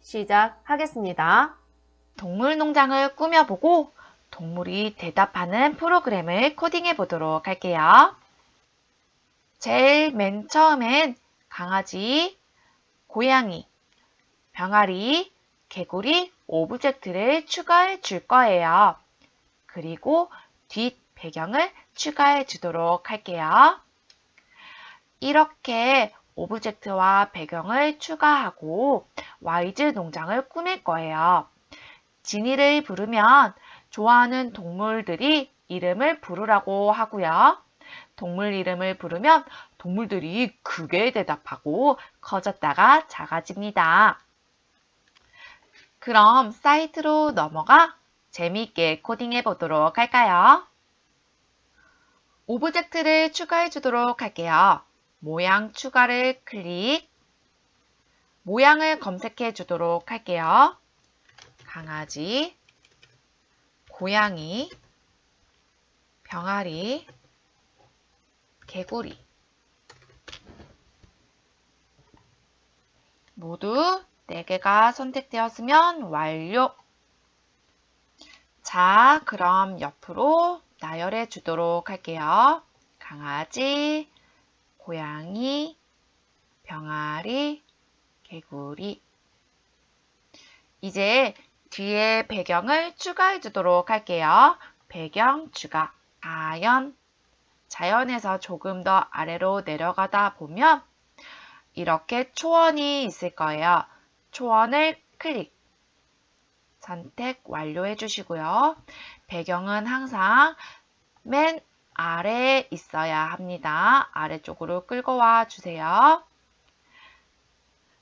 시작하겠습니다. 동물 농장을 꾸며보고 동물이 대답하는 프로그램을 코딩해 보도록 할게요. 제일 맨 처음엔 강아지, 고양이, 병아리, 개구리 오브젝트를 추가해 줄 거예요. 그리고 뒷 배경을 추가해 주도록 할게요. 이렇게 오브젝트와 배경을 추가하고 와이즈 농장을 꾸밀 거예요. 지니를 부르면 좋아하는 동물들이 이름을 부르라고 하고요. 동물 이름을 부르면 동물들이 크게 대답하고 커졌다가 작아집니다. 그럼 사이트로 넘어가 재미있게 코딩해 보도록 할까요? 오브젝트를 추가해 주도록 할게요. 모양 추가를 클릭, 모양을 검색해 주도록 할게요. 강아지, 고양이, 병아리, 개구리 모두 4개가 선택되었으면 완료. 자, 그럼 옆으로 나열해 주도록 할게요. 강아지, 고양이, 병아리, 개구리. 이제 뒤에 배경을 추가해 주도록 할게요. 배경 추가, 자연에서 조금 더 아래로 내려가다 보면 이렇게 초원이 있을 거예요. 초원을 클릭, 선택 완료해 주시고요. 배경은 항상 맨 아래에 있어야 합니다. 아래쪽으로 끌고 와 주세요.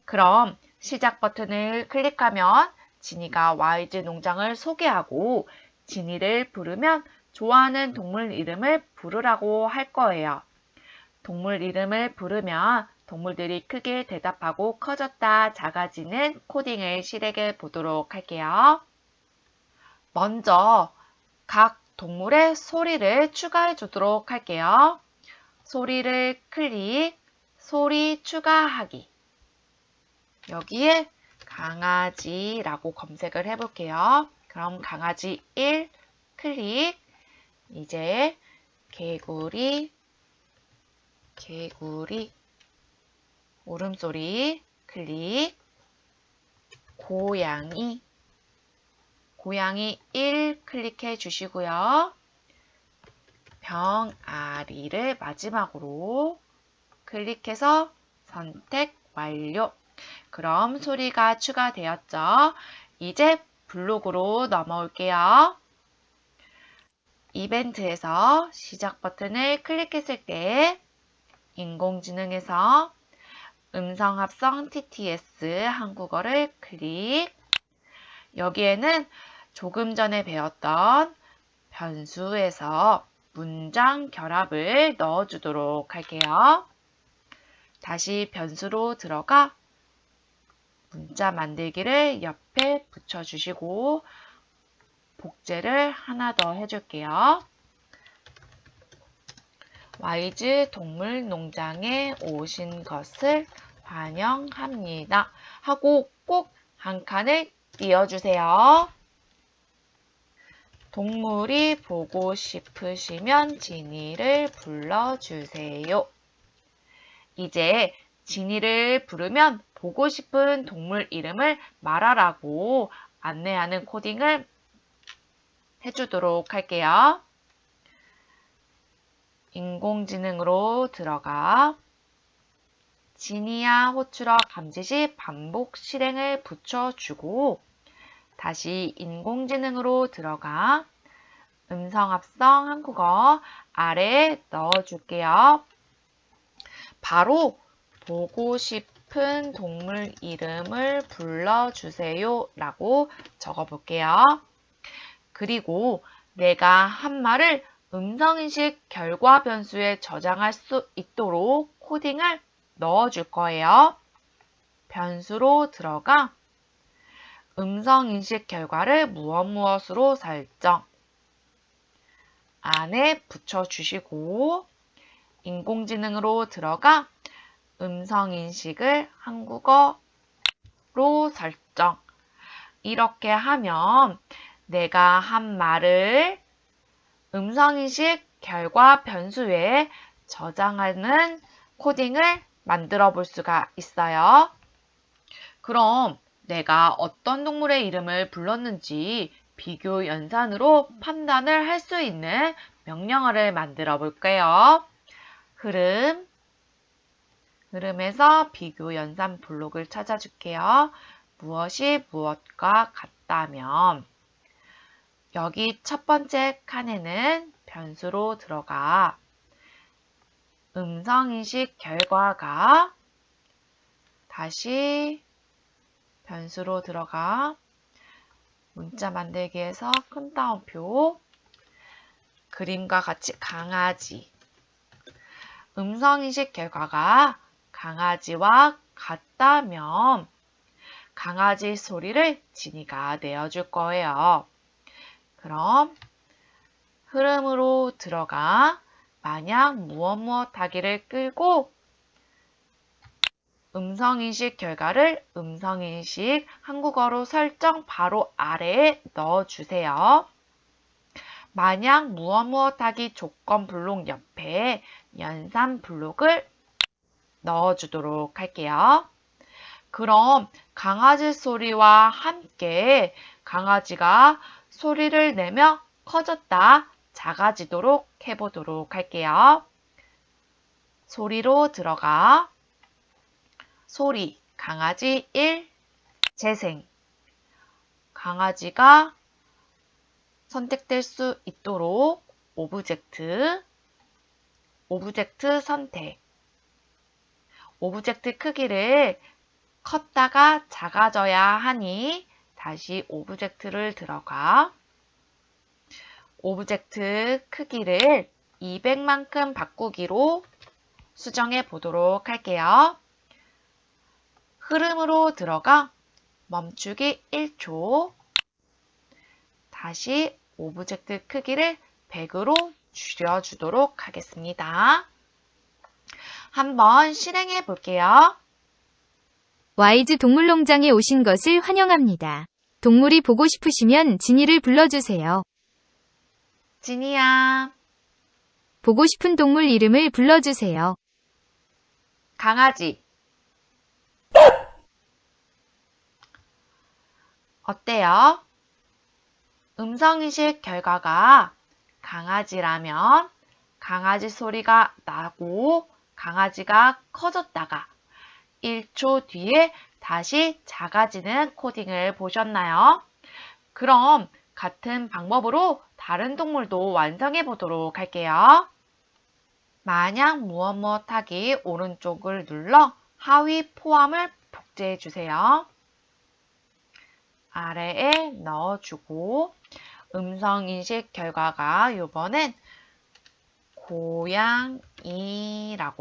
그럼 시작 버튼을 클릭하면 지니가 와이즈 농장을 소개하고 지니를 부르면 좋아하는 동물 이름을 부르라고 할 거예요. 동물 이름을 부르면 동물들이 크게 대답하고 커졌다 작아지는 코딩을 실행해 보도록 할게요. 먼저 각 동물의 소리를 추가해 주도록 할게요. 소리를 클릭, 소리 추가하기. 여기에 강아지라고 검색을 해볼게요. 그럼 강아지 1 클릭. 이제 개구리 울음소리 클릭. 고양이 1 클릭해 주시고요. 병아리를 마지막으로 클릭해서 선택 완료. 그럼 소리가 추가되었죠. 이제 블록으로 넘어올게요. 이벤트에서 시작 버튼을 클릭했을 때 인공지능에서 음성합성 TTS 한국어를 클릭. 여기에는 조금 전에 배웠던 변수에서 문장 결합을 넣어주도록 할게요. 다시 변수로 들어가 문자 만들기를 옆에 붙여주시고 복제를 하나 더 해줄게요. 와이즈 동물 농장에 오신 것을 환영합니다. 하고 꼭 한 칸을 띄워주세요. 동물이 보고 싶으시면 지니를 불러주세요. 이제 지니를 부르면 보고 싶은 동물 이름을 말하라고 안내하는 코딩을 해주도록 할게요. 인공지능으로 들어가 지니야 호출어 감지 반복 실행을 붙여주고 다시 인공지능으로 들어가 음성합성 한국어 아래에 넣어줄게요. 바로 보고 싶은 동물 이름을 불러주세요 라고 적어볼게요. 그리고 내가 한 말을 음성인식 결과 변수에 저장할 수 있도록 코딩을 넣어줄 거예요. 변수로 들어가 음성인식 결과를 무엇으로 설정 안에 붙여주시고 인공지능으로 들어가 음성인식을 한국어 설정. 이렇게 하면 내가 한 말을 음성인식 결과 변수에 저장하는 코딩을 만들어 볼 수가 있어요. 그럼 내가 어떤 동물의 이름을 불렀는지 비교 연산으로 판단을 할 수 있는 명령어를 만들어 볼게요. 흐름에서 비교 연산 블록을 찾아줄게요. 무엇이 무엇과 같다면 여기 첫 번째 칸에는 변수로 들어가 음성인식 결과가 다시 변수로 들어가 문자 만들기에서 큰 따옴표 그림과 같이 강아지 음성인식 결과가 강아지와 같다면 강아지 소리를 진이가 내어줄 거예요. 그럼 흐름으로 들어가 만약 무엇 하기를 끌고 음성인식 결과를 음성인식 한국어로 설정 바로 아래에 넣어주세요. 만약 무엇 하기 조건 블록 옆에 연산 블록을 넣어주도록 할게요. 그럼 강아지 소리와 함께 강아지가 소리를 내며 커졌다, 작아지도록 해보도록 할게요. 소리로 들어가 소리, 강아지 1, 재생. 강아지가 선택될 수 있도록 오브젝트 선택. 오브젝트 크기를 컸다가 작아져야 하니 다시 오브젝트를 들어가 오브젝트 크기를 200만큼 바꾸기로 수정해 보도록 할게요. 흐름으로 들어가 멈추기 1초 다시 오브젝트 크기를 100으로 줄여주도록 하겠습니다. 한번 실행해 볼게요. 와이즈 동물농장에 오신 것을 환영합니다. 동물이 보고 싶으시면 지니를 불러주세요. 지니야, 보고 싶은 동물 이름을 불러주세요. 강아지. 어때요? 음성인식 결과가 강아지라면 강아지 소리가 나고 강아지가 커졌다가 1초 뒤에 다시 작아지는 코딩을 보셨나요? 그럼 같은 방법으로 다른 동물도 완성해 보도록 할게요. 만약 무엇 하기 오른쪽을 눌러 하위 포함을 복제해 주세요. 아래에 넣어주고 음성인식 결과가 이번엔 고양이라고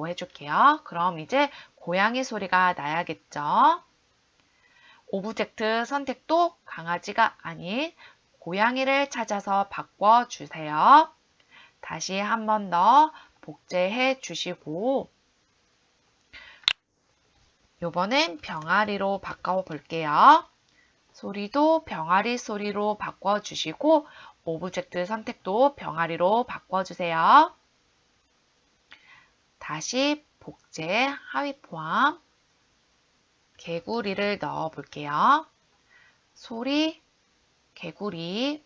해줄게요. 그럼 이제 고양이 소리가 나야겠죠? 오브젝트 선택도 강아지가 아닌 고양이를 찾아서 바꿔주세요. 다시 한 번 더 복제해 주시고 이번엔 병아리로 바꿔볼게요. 소리도 병아리 소리로 바꿔주시고 오브젝트 선택도 병아리로 바꿔주세요. 다시 복제 하위 포함 개구리를 넣어 볼게요. 소리 개구리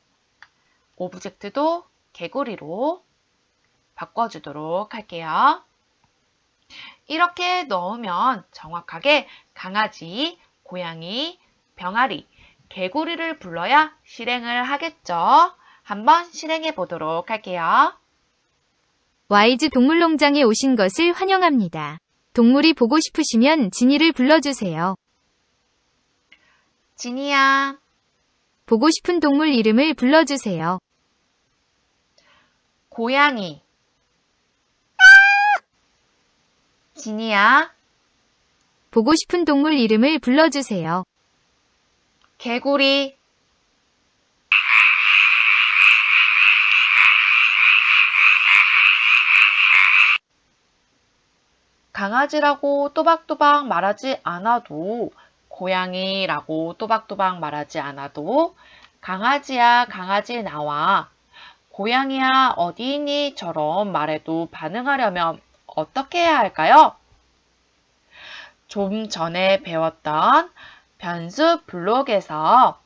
오브젝트도 개구리로 바꿔주도록 할게요. 이렇게 넣으면 정확하게 강아지, 고양이, 병아리, 개구리를 불러야 실행을 하겠죠. 한번 실행해 보도록 할게요. 와이즈 동물농장에 오신 것을 환영합니다. 동물이 보고 싶으시면 지니를 불러주세요. 지니야, 보고 싶은 동물 이름을 불러주세요. 고양이. 지니야, 보고 싶은 동물 이름을 불러주세요. 개구리. 강아지라고 또박또박 말하지 않아도 고양이라고 또박또박 말하지 않아도 강아지야, 강아지 나와. 고양이야, 어디 있니?처럼 말해도 반응하려면 어떻게 해야 할까요? 좀 전에 배웠던 변수 블록에서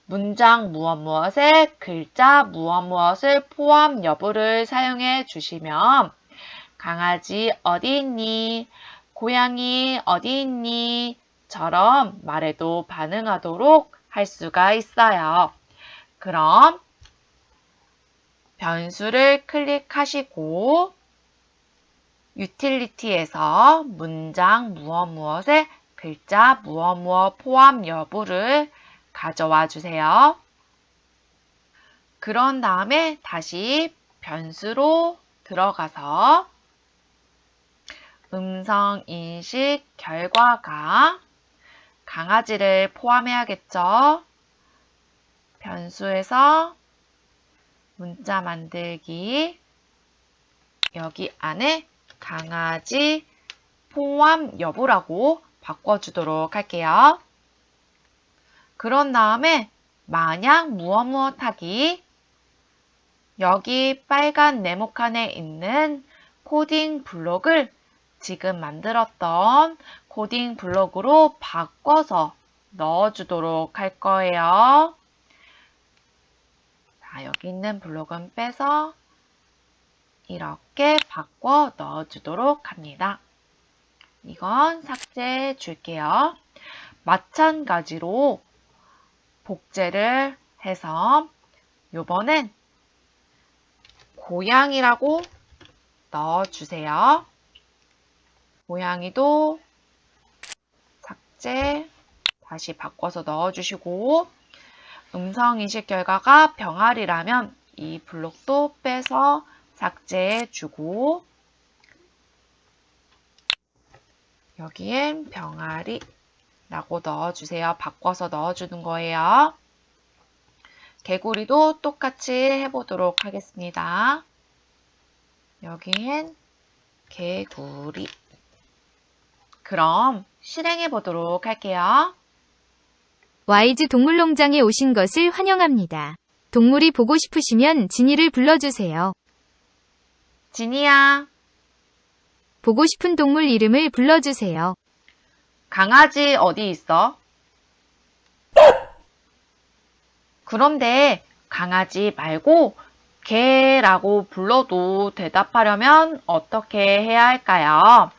문장 무엇 무엇에 글자 무엇 무엇을 포함 여부를 사용해 주시면 강아지 어디 있니? 고양이 어디 있니? 처럼 말해도 반응하도록 할 수가 있어요. 그럼 변수를 클릭하시고 유틸리티에서 문장 무엇 무엇에 글자 무엇 무엇 포함 여부를 가져와 주세요. 그런 다음에 다시 변수로 들어가서 음성 인식 결과가 강아지를 포함해야겠죠. 변수에서 문자 만들기 여기 안에 강아지 포함 여부라고 바꿔주도록 할게요. 그런 다음에 만약 무엇 무엇 하기 여기 빨간 네모칸에 있는 코딩 블록을 지금 만들었던 코딩 블록으로 바꿔서 넣어주도록 할 거예요. 자, 여기 있는 블록은 빼서 이렇게 바꿔 넣어주도록 합니다. 이건 삭제해 줄게요. 마찬가지로 복제를 해서 이번엔 고양이라고 넣어주세요. 고양이도 삭제, 다시 바꿔서 넣어주시고 음성인식 결과가 병아리라면 이 블록도 빼서 삭제해주고 여기엔 병아리라고 넣어주세요. 바꿔서 넣어주는 거예요. 개구리도 똑같이 해보도록 하겠습니다. 여기엔 개구리. 그럼 실행해 보도록 할게요. YG 동물농장에 오신 것을 환영합니다. 동물이 보고 싶으시면 지니를 불러주세요. 지니야, 보고 싶은 동물 이름을 불러주세요. 강아지 어디 있어? 그런데 강아지 말고 개라고 불러도 대답하려면 어떻게 해야 할까요?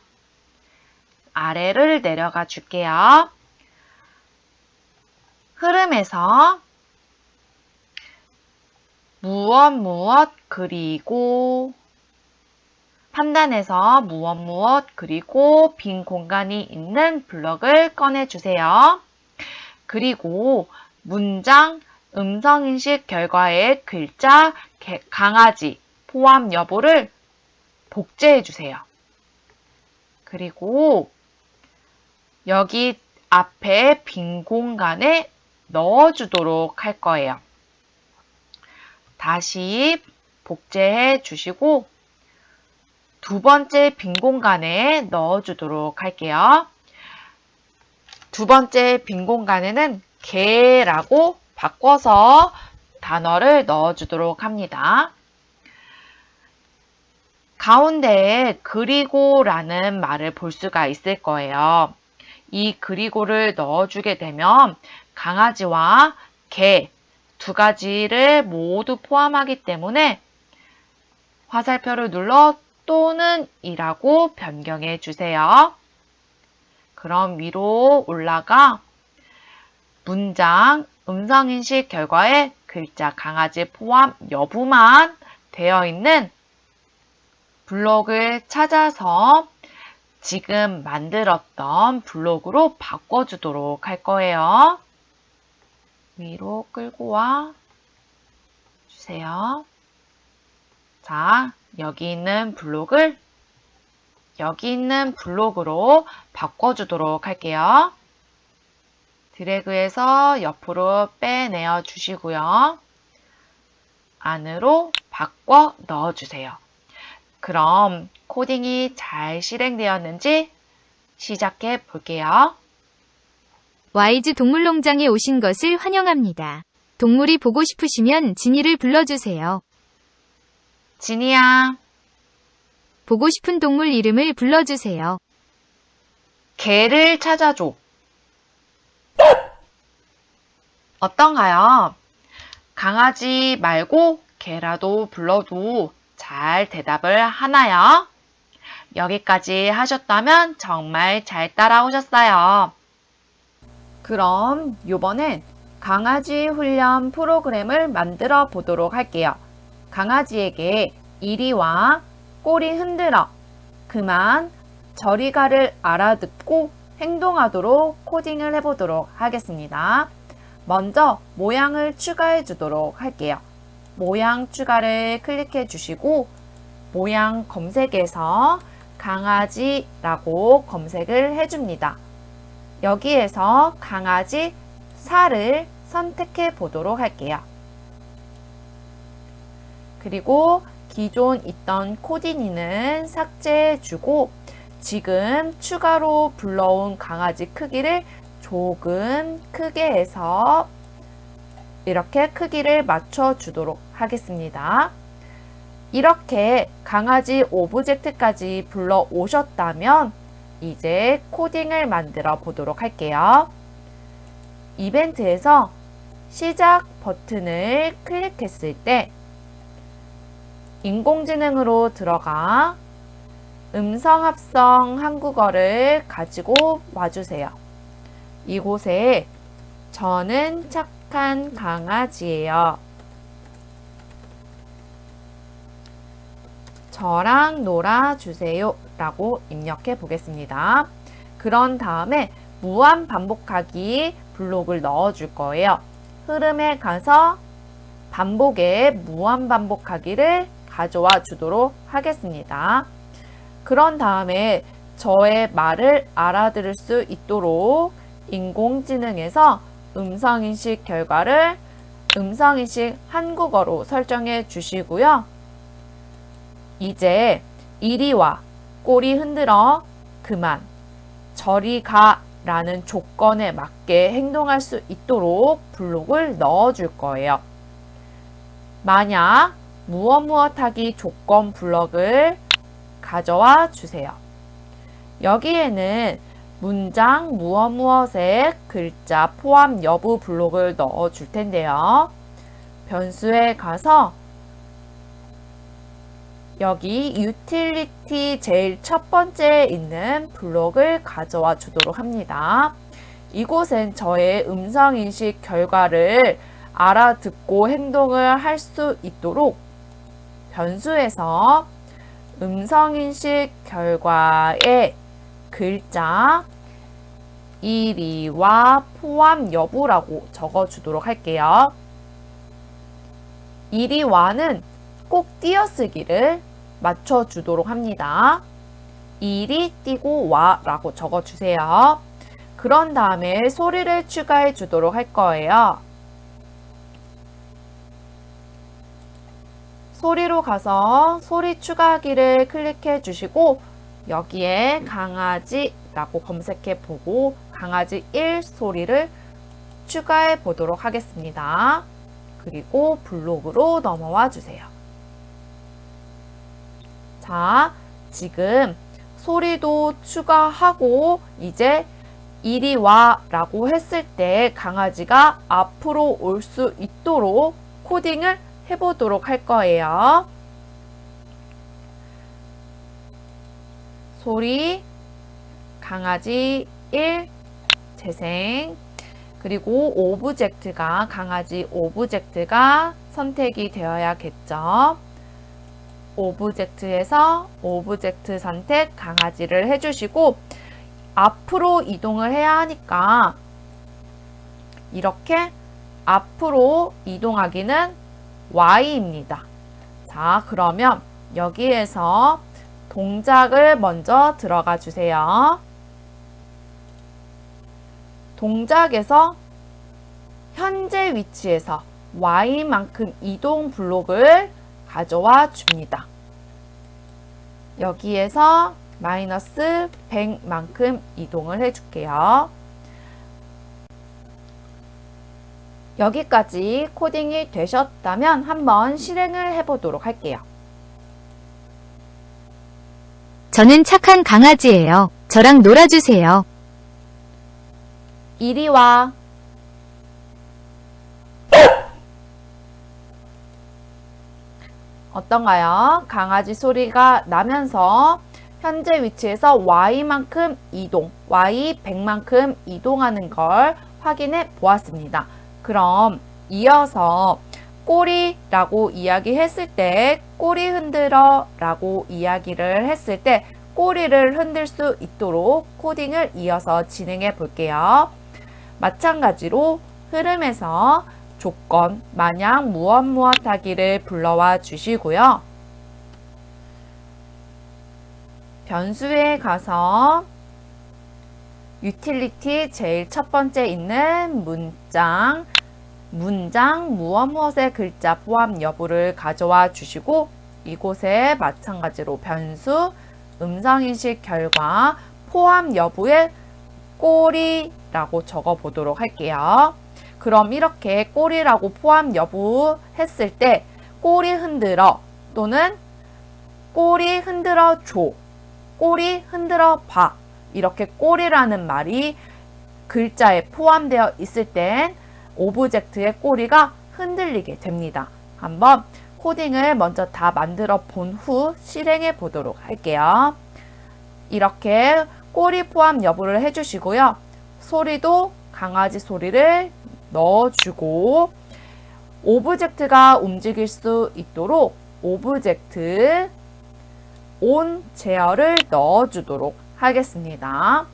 아래를 내려가 줄게요. 흐름에서 무엇 무엇 그리고 판단해서 무엇 무엇 그리고 빈 공간이 있는 블럭을 꺼내주세요. 그리고 문장 음성인식 결과의 글자 강아지 포함 여부를 복제해 주세요. 그리고 여기 앞에 빈 공간에 넣어주도록 할 거예요. 다시 복제해 주시고 두 번째 빈 공간에 넣어주도록 할게요. 두 번째 빈 공간에는 개라고 바꿔서 단어를 넣어주도록 합니다. 가운데에 그리고라는 말을 볼 수가 있을 거예요. 이 그리고를 넣어주게 되면 강아지와 개 두 가지를 모두 포함하기 때문에 화살표를 눌러 또는 이라고 변경해 주세요. 그럼 위로 올라가 문장 음성인식 결과에 글자 강아지 포함 여부만 되어 있는 블록을 찾아서 지금 만들었던 블록으로 바꿔주도록 할 거예요. 위로 끌고 와 주세요. 자, 여기 있는 블록을 여기 있는 블록으로 바꿔주도록 할게요. 드래그해서 옆으로 빼내어 주시고요. 안으로 바꿔 넣어주세요. 그럼 코딩이 잘 실행되었는지 시작해 볼게요. 와이즈 동물농장에 오신 것을 환영합니다. 동물이 보고 싶으시면 지니를 불러주세요. 지니야, 보고 싶은 동물 이름을 불러주세요. 개를 찾아줘. 어떤가요? 강아지 말고 개라도 불러도 잘 대답을 하나요? 여기까지 하셨다면 정말 잘 따라오셨어요. 그럼 이번엔 강아지 훈련 프로그램을 만들어 보도록 할게요. 강아지에게 이리 와, 꼬리 흔들어, 그만, 저리 가를 알아듣고 행동하도록 코딩을 해보도록 하겠습니다. 먼저 모양을 추가해 주도록 할게요. 모양 추가를 클릭해 주시고 모양 검색에서 강아지라고 검색을 해줍니다. 여기에서 강아지 살을 선택해 보도록 할게요. 그리고 기존 있던 코디니는 삭제해 주고 지금 추가로 불러온 강아지 크기를 조금 크게 해서 이렇게 크기를 맞춰 주도록 하겠습니다. 이렇게 강아지 오브젝트까지 불러 오셨다면 이제 코딩을 만들어 보도록 할게요. 이벤트에서 시작 버튼을 클릭했을 때 인공지능으로 들어가 음성 합성 한국어를 가지고 와주세요. 이곳에 저는 착한 강아지예요. 저랑 놀아주세요 라고 입력해 보겠습니다. 그런 다음에 무한 반복하기 블록을 넣어 줄 거예요. 흐름에 가서 반복에 무한 반복하기를 가져와 주도록 하겠습니다. 그런 다음에 저의 말을 알아들을 수 있도록 인공지능에서 음성인식 결과를 음성인식 한국어로 설정해 주시고요. 이제 이리 와, 꼬리 흔들어, 그만, 저리 가 라는 조건에 맞게 행동할 수 있도록 블록을 넣어 줄 거예요. 만약 무엇하기 조건 블록을 가져와 주세요. 여기에는 문장 무엇에 글자 포함 여부 블록을 넣어 줄 텐데요. 변수에 가서 여기 유틸리티 제일 첫 번째에 있는 블록을 가져와 주도록 합니다. 이곳엔 저의 음성인식 결과를 알아듣고 행동을 할 수 있도록 변수에서 음성인식 결과의 글자 이리와 포함 여부라고 적어주도록 할게요. 이리와는 꼭 띄어쓰기를 맞춰주도록 합니다. 이리 띄고 와 라고 적어주세요. 그런 다음에 소리를 추가해 주도록 할 거예요. 소리로 가서 소리 추가하기를 클릭해 주시고 여기에 강아지라고 검색해 보고 강아지 1 소리를 추가해 보도록 하겠습니다. 그리고 블록으로 넘어와 주세요. 자, 지금 소리도 추가하고 이제 이리 와 라고 했을 때 강아지가 앞으로 올 수 있도록 코딩을 해보도록 할 거예요. 소리, 강아지 1, 재생, 그리고 오브젝트가 강아지 오브젝트가 선택이 되어야겠죠. 오브젝트에서 오브젝트 선택 강아지를 해주시고 앞으로 이동을 해야 하니까 이렇게 앞으로 이동하기는 Y입니다. 자, 그러면 여기에서 동작을 먼저 들어가 주세요. 동작에서 현재 위치에서 Y만큼 이동 블록을 가져와 줍니다. 여기에서 마이너스 100만큼 이동을 해줄게요. 여기까지 코딩이 되셨다면 한번 실행을 해보도록 할게요. 저는 착한 강아지예요. 저랑 놀아주세요. 이리 와. 어떤가요? 강아지 소리가 나면서 현재 위치에서 Y만큼 이동, Y 100만큼 이동하는 걸 확인해 보았습니다. 그럼 이어서 꼬리라고 이야기했을 때 꼬리 흔들어 라고 이야기를 했을 때 꼬리를 흔들 수 있도록 코딩을 이어서 진행해 볼게요. 마찬가지로 흐름에서 조건, 만약 무엇 하기를 불러와 주시고요. 변수에 가서 유틸리티 제일 첫 번째 있는 문장 무엇의 글자 포함 여부를 가져와 주시고 이곳에 마찬가지로 변수 음성인식 결과 포함 여부에 꼬리라고 적어 보도록 할게요. 그럼 이렇게 꼬리라고 포함 여부 했을 때 꼬리 흔들어 또는 꼬리 흔들어 줘, 꼬리 흔들어 봐 이렇게 꼬리라는 말이 글자에 포함되어 있을 땐 오브젝트의 꼬리가 흔들리게 됩니다. 한번 코딩을 먼저 다 만들어 본 후 실행해 보도록 할게요. 이렇게 꼬리 포함 여부를 해주시고요. 소리도 강아지 소리를 넣어주고 오브젝트가 움직일 수 있도록 오브젝트 온 제어를 넣어주도록 하겠습니다.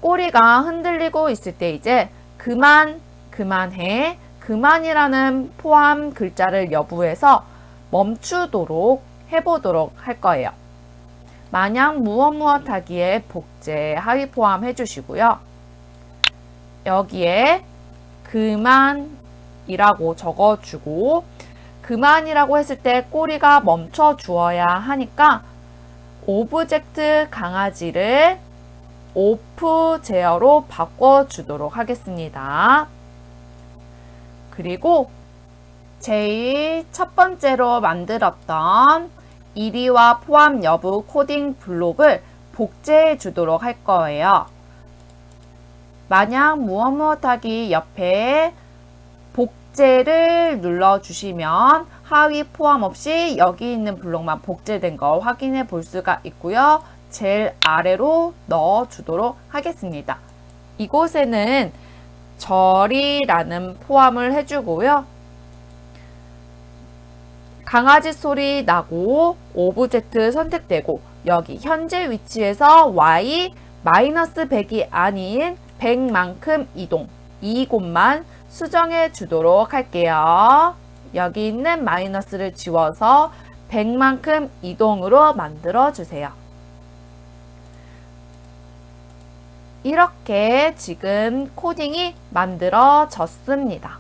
꼬리가 흔들리고 있을 때 이제 그만해, 그만이라는 포함 글자를 여부해서 멈추도록 해보도록 할 거예요. 만약 무엇 하기에 복제 하위 포함 해주시고요. 여기에 그만이라고 적어주고 그만이라고 했을 때 꼬리가 멈춰 주어야 하니까 오브젝트 강아지를 오프 제어로 바꿔주도록 하겠습니다. 그리고 제일 첫 번째로 만들었던 이리와 포함 여부 코딩 블록을 복제해 주도록 할 거예요. 만약 무엇 하기 옆에 복제를 눌러주시면 하위 포함 없이 여기 있는 블록만 복제된 거 확인해 볼 수가 있고요. 제일 아래로 넣어주도록 하겠습니다. 이곳에는 저리라는 포함을 해주고요. 강아지 소리 나고 오브젝트 선택되고 여기 현재 위치에서 Y -100이 아닌 100만큼 이동 이곳만 수정해 주도록 할게요. 여기 있는 마이너스를 지워서 100만큼 이동으로 만들어 주세요. 이렇게 지금 코딩이 만들어졌습니다.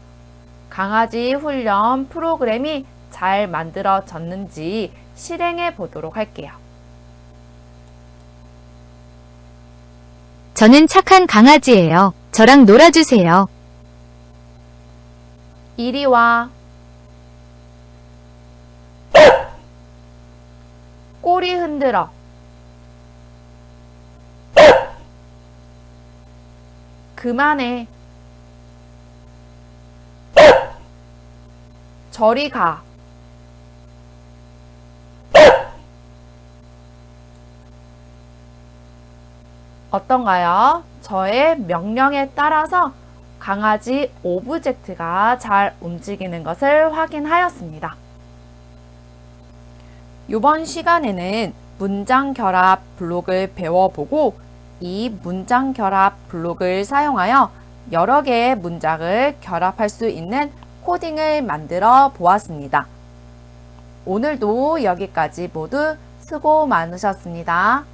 강아지 훈련 프로그램이 잘 만들어졌는지 실행해 보도록 할게요. 저는 착한 강아지예요. 저랑 놀아주세요. 이리 와. 꼬리 흔들어. 그만해. 저리 가. 어떤가요? 저의 명령에 따라서 강아지 오브젝트가 잘 움직이는 것을 확인하였습니다. 이번 시간에는 문장 결합 블록을 배워보고 이 문장 결합 블록을 사용하여 여러 개의 문장을 결합할 수 있는 코딩을 만들어 보았습니다. 오늘도 여기까지 모두 수고 많으셨습니다.